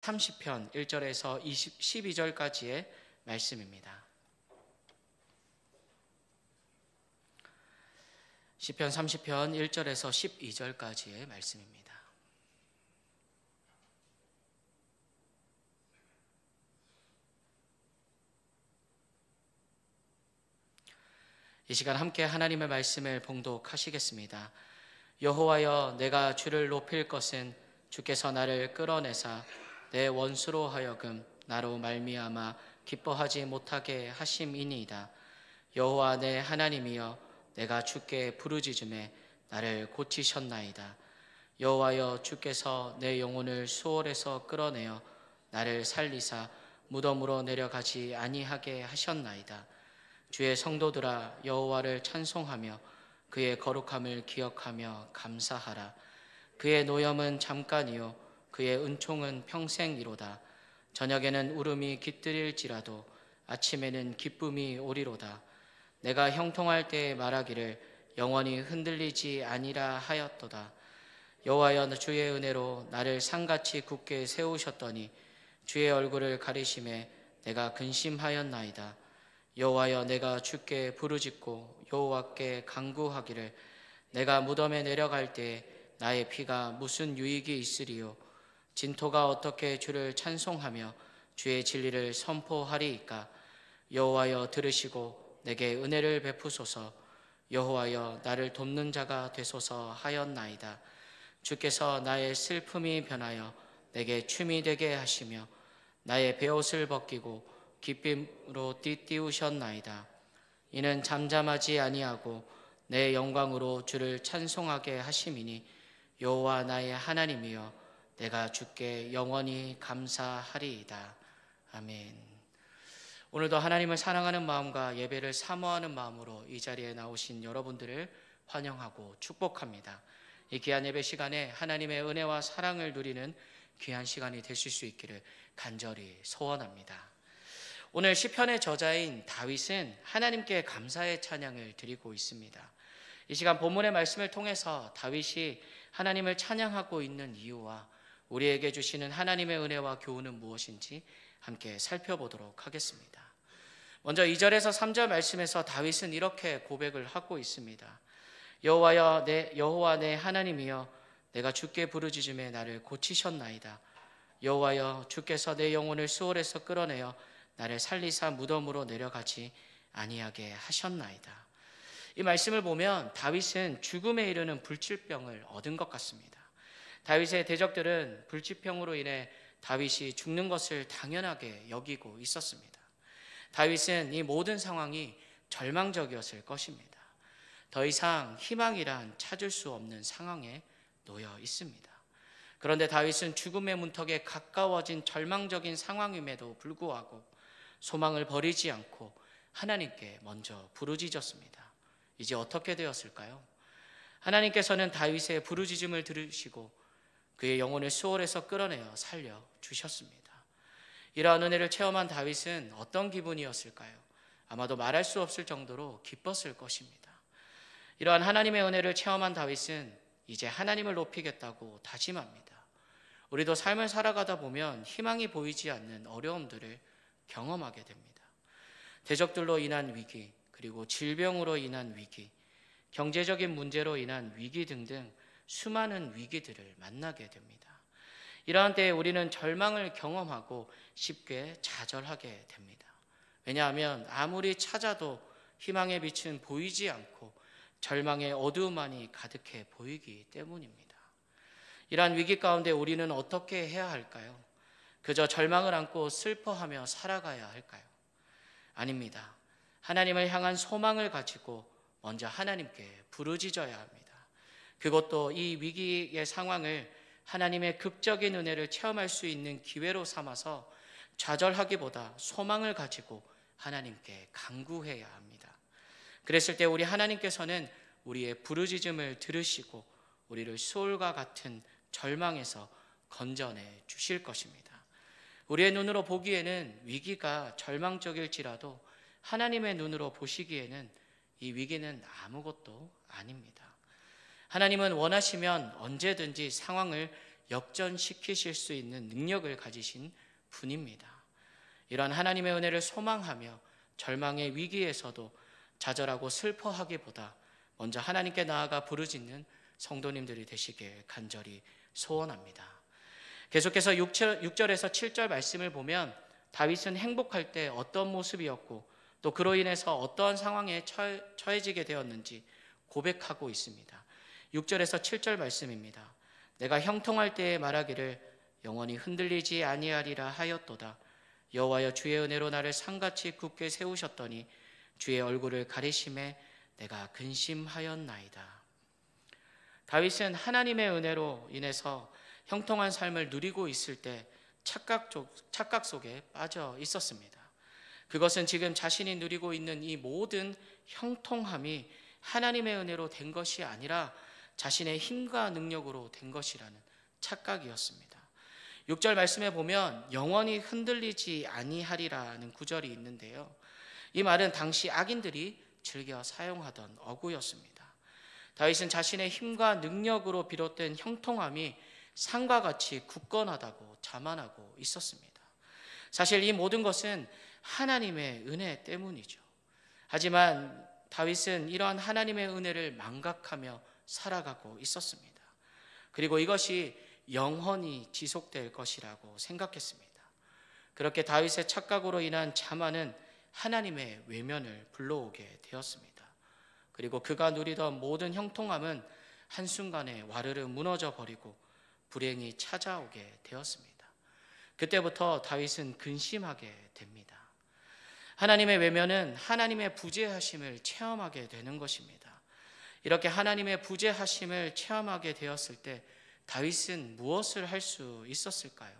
30편 1절에서 12절까지의 말씀입니다. 시편 30편 1절에서 12절까지의 말씀입니다. 이 시간 함께 하나님의 말씀을 봉독하시겠습니다. 여호와여, 내가 주를 높일 것은 주께서 나를 끌어내사 내 원수로 하여금 나로 말미암아 기뻐하지 못하게 하심이니이다. 여호와 내 하나님이여, 내가 주께 부르짖음에 나를 고치셨나이다. 여호와여, 주께서 내 영혼을 수월에서 끌어내어 나를 살리사 무덤으로 내려가지 아니하게 하셨나이다. 주의 성도들아, 여호와를 찬송하며 그의 거룩함을 기억하며 감사하라. 그의 노염은 잠깐이요 그의 은총은 평생이로다. 저녁에는 울음이 깃들일지라도 아침에는 기쁨이 오리로다. 내가 형통할 때에 말하기를 영원히 흔들리지 아니라 하였도다. 여호와여, 주의 은혜로 나를 산같이 굳게 세우셨더니 주의 얼굴을 가리심에 내가 근심하였나이다. 여호와여, 내가 주께 부르짖고 여호와께 간구하기를 내가 무덤에 내려갈 때에 나의 피가 무슨 유익이 있으리요? 진토가 어떻게 주를 찬송하며 주의 진리를 선포하리이까? 여호와여, 들으시고 내게 은혜를 베푸소서. 여호와여, 나를 돕는 자가 되소서 하였나이다. 주께서 나의 슬픔이 변하여 내게 춤이 되게 하시며 나의 베옷을 벗기고 기쁨으로 띠띠우셨나이다. 이는 잠잠하지 아니하고 내 영광으로 주를 찬송하게 하심이니 여호와 나의 하나님이여, 내가 주께 영원히 감사하리이다. 아멘. 오늘도 하나님을 사랑하는 마음과 예배를 사모하는 마음으로 이 자리에 나오신 여러분들을 환영하고 축복합니다. 이 귀한 예배 시간에 하나님의 은혜와 사랑을 누리는 귀한 시간이 되실 수 있기를 간절히 소원합니다. 오늘 시편의 저자인 다윗은 하나님께 감사의 찬양을 드리고 있습니다. 이 시간 본문의 말씀을 통해서 다윗이 하나님을 찬양하고 있는 이유와 우리에게 주시는 하나님의 은혜와 교훈은 무엇인지 함께 살펴보도록 하겠습니다. 먼저 2절에서 3절 말씀에서 다윗은 이렇게 고백을 하고 있습니다. 여호와 내 하나님이여, 내가 주께 부르짖음에 나를 고치셨나이다. 여호와여, 주께서 내 영혼을 수월에서 끌어내어 나를 살리사 무덤으로 내려가지 아니하게 하셨나이다. 이 말씀을 보면 다윗은 죽음에 이르는 불치병을 얻은 것 같습니다. 다윗의 대적들은 불치병으로 인해 다윗이 죽는 것을 당연하게 여기고 있었습니다. 다윗은 이 모든 상황이 절망적이었을 것입니다. 더 이상 희망이란 찾을 수 없는 상황에 놓여 있습니다. 그런데 다윗은 죽음의 문턱에 가까워진 절망적인 상황임에도 불구하고 소망을 버리지 않고 하나님께 먼저 부르짖었습니다. 이제 어떻게 되었을까요? 하나님께서는 다윗의 부르짖음을 들으시고 그의 영혼을 수월에서 끌어내어 살려주셨습니다. 이러한 은혜를 체험한 다윗은 어떤 기분이었을까요? 아마도 말할 수 없을 정도로 기뻤을 것입니다. 이러한 하나님의 은혜를 체험한 다윗은 이제 하나님을 높이겠다고 다짐합니다. 우리도 삶을 살아가다 보면 희망이 보이지 않는 어려움들을 경험하게 됩니다. 대적들로 인한 위기, 그리고 질병으로 인한 위기, 경제적인 문제로 인한 위기 등등 수많은 위기들을 만나게 됩니다. 이러한 때에 우리는 절망을 경험하고 쉽게 좌절하게 됩니다. 왜냐하면 아무리 찾아도 희망의 빛은 보이지 않고 절망의 어두움만이 가득해 보이기 때문입니다. 이러한 위기 가운데 우리는 어떻게 해야 할까요? 그저 절망을 안고 슬퍼하며 살아가야 할까요? 아닙니다. 하나님을 향한 소망을 가지고 먼저 하나님께 부르짖어야 합니다. 그것도 이 위기의 상황을 하나님의 극적인 은혜를 체험할 수 있는 기회로 삼아서 좌절하기보다 소망을 가지고 하나님께 간구해야 합니다. 그랬을 때 우리 하나님께서는 우리의 부르짖음을 들으시고 우리를 수월과 같은 절망에서 건져내 주실 것입니다. 우리의 눈으로 보기에는 위기가 절망적일지라도 하나님의 눈으로 보시기에는 이 위기는 아무것도 아닙니다. 하나님은 원하시면 언제든지 상황을 역전시키실 수 있는 능력을 가지신 분입니다. 이러한 하나님의 은혜를 소망하며 절망의 위기에서도 좌절하고 슬퍼하기보다 먼저 하나님께 나아가 부르짖는 성도님들이 되시길 간절히 소원합니다. 계속해서 6절에서 7절 말씀을 보면 다윗은 행복할 때 어떤 모습이었고 또 그로 인해서 어떠한 상황에 처해지게 되었는지 고백하고 있습니다. 6절에서 7절 말씀입니다. 내가 형통할 때에 말하기를 영원히 흔들리지 아니하리라 하였도다. 여호와여 주의 은혜로 나를 상같이 굳게 세우셨더니 주의 얼굴을 가리심에 내가 근심하였나이다. 다윗은 하나님의 은혜로 인해서 형통한 삶을 누리고 있을 때 착각 속에 빠져 있었습니다. 그것은 지금 자신이 누리고 있는 이 모든 형통함이 하나님의 은혜로 된 것이 아니라 자신의 힘과 능력으로 된 것이라는 착각이었습니다. 6절 말씀에 보면 영원히 흔들리지 아니하리라는 구절이 있는데요. 이 말은 당시 악인들이 즐겨 사용하던 어구였습니다. 다윗은 자신의 힘과 능력으로 비롯된 형통함이 산과 같이 굳건하다고 자만하고 있었습니다. 사실 이 모든 것은 하나님의 은혜 때문이죠. 하지만 다윗은 이러한 하나님의 은혜를 망각하며 살아가고 있었습니다. 그리고 이것이 영원히 지속될 것이라고 생각했습니다. 그렇게 다윗의 착각으로 인한 자만은 하나님의 외면을 불러오게 되었습니다. 그리고 그가 누리던 모든 형통함은 한순간에 와르르 무너져 버리고 불행이 찾아오게 되었습니다. 그때부터 다윗은 근심하게 됩니다. 하나님의 외면은 하나님의 부재하심을 체험하게 되는 것입니다. 이렇게 하나님의 부재하심을 체험하게 되었을 때 다윗은 무엇을 할 수 있었을까요?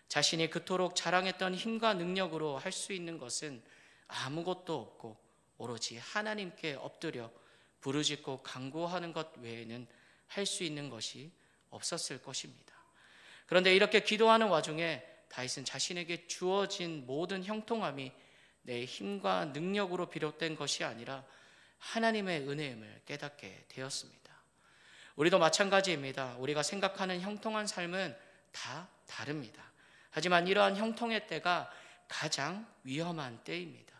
자신이 그토록 자랑했던 힘과 능력으로 할 수 있는 것은 아무것도 없고 오로지 하나님께 엎드려 부르짖고 간구하는 것 외에는 할 수 있는 것이 없었을 것입니다. 그런데 이렇게 기도하는 와중에 다윗은 자신에게 주어진 모든 형통함이 내 힘과 능력으로 비롯된 것이 아니라 하나님의 은혜임을 깨닫게 되었습니다. 우리도 마찬가지입니다. 우리가 생각하는 형통한 삶은 다 다릅니다. 하지만 이러한 형통의 때가 가장 위험한 때입니다.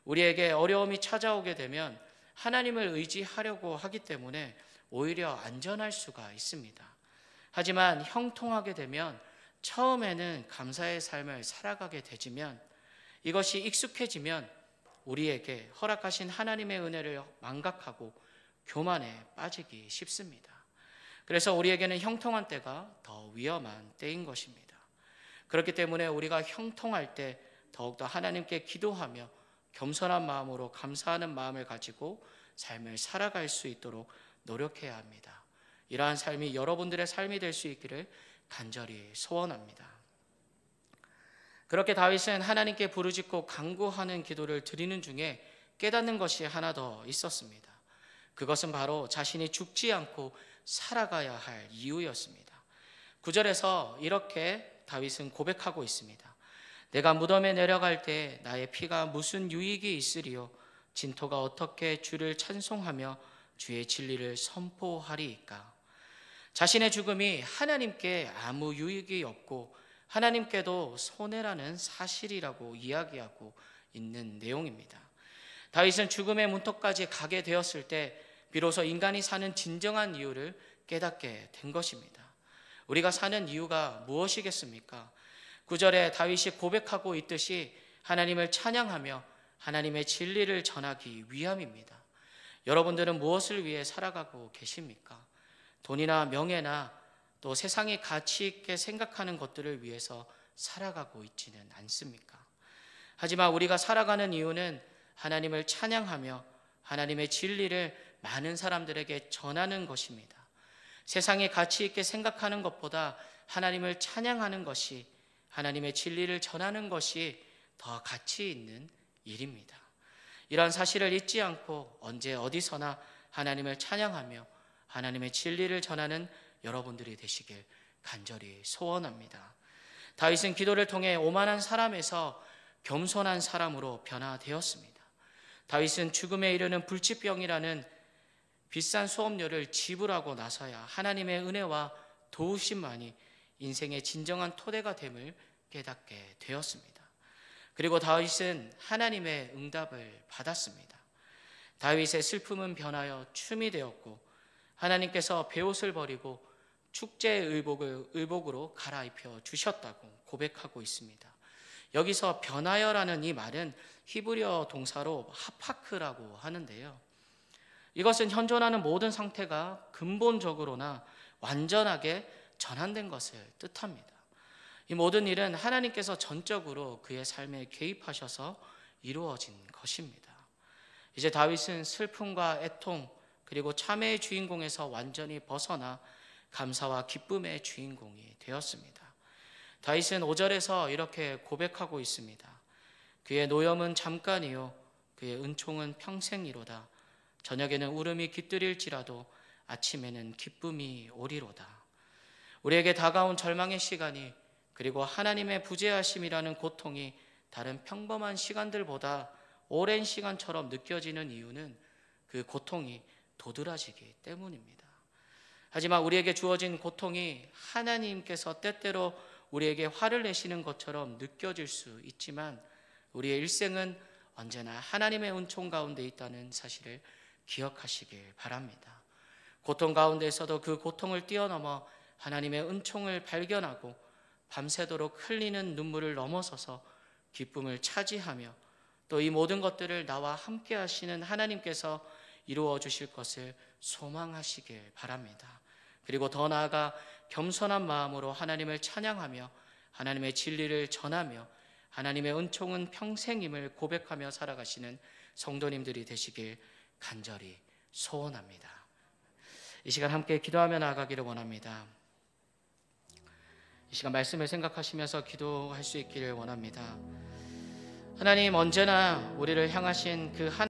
우리에게 어려움이 찾아오게 되면 하나님을 의지하려고 하기 때문에 오히려 안전할 수가 있습니다. 하지만 형통하게 되면 처음에는 감사의 삶을 살아가게 되지만 이것이 익숙해지면 우리에게 허락하신 하나님의 은혜를 망각하고 교만에 빠지기 쉽습니다. 그래서 우리에게는 형통한 때가 더 위험한 때인 것입니다. 그렇기 때문에 우리가 형통할 때 더욱더 하나님께 기도하며 겸손한 마음으로 감사하는 마음을 가지고 삶을 살아갈 수 있도록 노력해야 합니다. 이러한 삶이 여러분들의 삶이 될 수 있기를 간절히 소원합니다. 그렇게 다윗은 하나님께 부르짖고 간구하는 기도를 드리는 중에 깨닫는 것이 하나 더 있었습니다. 그것은 바로 자신이 죽지 않고 살아가야 할 이유였습니다. 9절에서 이렇게 다윗은 고백하고 있습니다. 내가 무덤에 내려갈 때 나의 피가 무슨 유익이 있으리요? 진토가 어떻게 주를 찬송하며 주의 진리를 선포하리이까? 자신의 죽음이 하나님께 아무 유익이 없고 하나님께도 손해라는 사실이라고 이야기하고 있는 내용입니다. 다윗은 죽음의 문턱까지 가게 되었을 때 비로소 인간이 사는 진정한 이유를 깨닫게 된 것입니다. 우리가 사는 이유가 무엇이겠습니까? 9절에 다윗이 고백하고 있듯이 하나님을 찬양하며 하나님의 진리를 전하기 위함입니다. 여러분들은 무엇을 위해 살아가고 계십니까? 돈이나 명예나 또 세상이 가치 있게 생각하는 것들을 위해서 살아가고 있지는 않습니까? 하지만 우리가 살아가는 이유는 하나님을 찬양하며 하나님의 진리를 많은 사람들에게 전하는 것입니다. 세상이 가치 있게 생각하는 것보다 하나님을 찬양하는 것이, 하나님의 진리를 전하는 것이 더 가치 있는 일입니다. 이러한 사실을 잊지 않고 언제 어디서나 하나님을 찬양하며 하나님의 진리를 전하는 여러분들이 되시길 간절히 소원합니다. 다윗은 기도를 통해 오만한 사람에서 겸손한 사람으로 변화되었습니다. 다윗은 죽음에 이르는 불치병이라는 비싼 수업료를 지불하고 나서야 하나님의 은혜와 도우심만이 인생의 진정한 토대가 됨을 깨닫게 되었습니다. 그리고 다윗은 하나님의 응답을 받았습니다. 다윗의 슬픔은 변하여 춤이 되었고 하나님께서 베옷을 버리고 축제의 의복으로 갈아입혀 주셨다고 고백하고 있습니다. 여기서 변하여라는 이 말은 히브리어 동사로 하파크라고 하는데요. 이것은 현존하는 모든 상태가 근본적으로나 완전하게 전환된 것을 뜻합니다. 이 모든 일은 하나님께서 전적으로 그의 삶에 개입하셔서 이루어진 것입니다. 이제 다윗은 슬픔과 애통 그리고 참회의 주인공에서 완전히 벗어나 감사와 기쁨의 주인공이 되었습니다. 다윗은 5절에서 이렇게 고백하고 있습니다. 그의 노염은 잠깐이요 그의 은총은 평생이로다. 저녁에는 울음이 깃들일지라도 아침에는 기쁨이 오리로다. 우리에게 다가온 절망의 시간이 그리고 하나님의 부재하심이라는 고통이 다른 평범한 시간들보다 오랜 시간처럼 느껴지는 이유는 그 고통이 도드라지기 때문입니다. 하지만 우리에게 주어진 고통이 하나님께서 때때로 우리에게 화를 내시는 것처럼 느껴질 수 있지만 우리의 일생은 언제나 하나님의 은총 가운데 있다는 사실을 기억하시길 바랍니다. 고통 가운데서도 그 고통을 뛰어넘어 하나님의 은총을 발견하고 밤새도록 흘리는 눈물을 넘어서서 기쁨을 차지하며 또 이 모든 것들을 나와 함께 하시는 하나님께서 이루어 주실 것을 소망하시길 바랍니다. 그리고 더 나아가 겸손한 마음으로 하나님을 찬양하며 하나님의 진리를 전하며 하나님의 은총은 평생임을 고백하며 살아가시는 성도님들이 되시길 간절히 소원합니다. 이 시간 함께 기도하며 나아가기를 원합니다. 이 시간 말씀을 생각하시면서 기도할 수 있기를 원합니다. 하나님, 언제나 우리를 향하신 그